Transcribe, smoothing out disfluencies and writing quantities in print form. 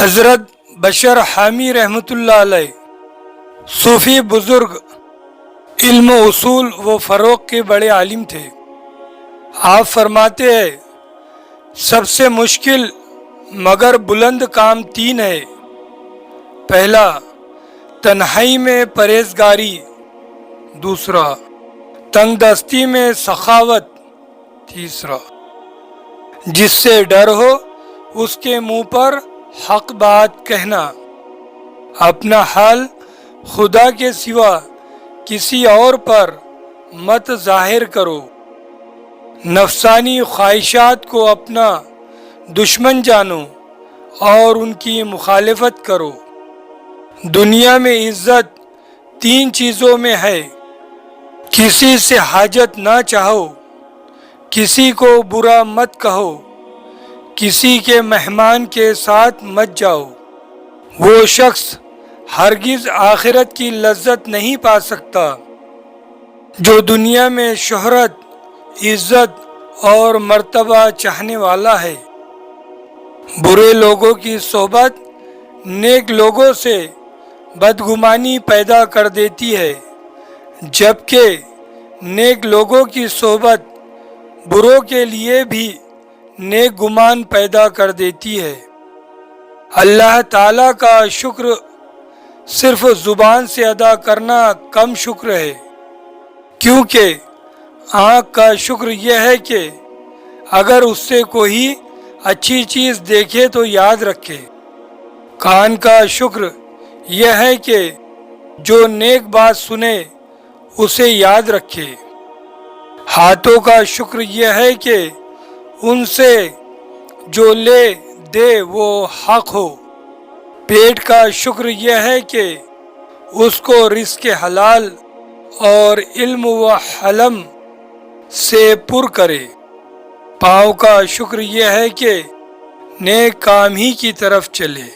حضرت بشر حامی رحمۃ اللہ علیہ صوفی بزرگ، علم و اصول و فروغ کے بڑے عالم تھے۔ آپ فرماتے ہیں سب سے مشکل مگر بلند کام تین ہے۔ پہلا، تنہائی میں پرہیزگاری۔ دوسرا، تنگ دستی میں سخاوت۔ تیسرا، جس سے ڈر ہو اس کے منہ پر حق بات کہنا۔ اپنا حال خدا کے سوا کسی اور پر مت ظاہر کرو۔ نفسانی خواہشات کو اپنا دشمن جانو اور ان کی مخالفت کرو۔ دنیا میں عزت تین چیزوں میں ہے: کسی سے حاجت نہ چاہو، کسی کو برا مت کہو، کسی کے مہمان کے ساتھ مت جاؤ۔ وہ شخص ہرگز آخرت کی لذت نہیں پا سکتا جو دنیا میں شہرت، عزت اور مرتبہ چاہنے والا ہے۔ برے لوگوں کی صحبت نیک لوگوں سے بدگمانی پیدا کر دیتی ہے، جبکہ نیک لوگوں کی صحبت بروں کے لیے بھی نیک گمان پیدا کر دیتی ہے۔ اللہ تعالیٰ کا شکر صرف زبان سے ادا کرنا کم شکر ہے، کیونکہ آنکھ کا شکر یہ ہے کہ اگر اس سے کوئی اچھی چیز دیکھے تو یاد رکھے۔ کان کا شکر یہ ہے کہ جو نیک بات سنے اسے یاد رکھے۔ ہاتھوں کا شکر یہ ہے کہ ان سے جو لے دے وہ حق ہو۔ پیٹ کا شکر یہ ہے کہ اس کو رزق حلال اور علم و حلم سے پر کرے۔ پاؤں کا شکر یہ ہے کہ نیک کام ہی کی طرف چلے۔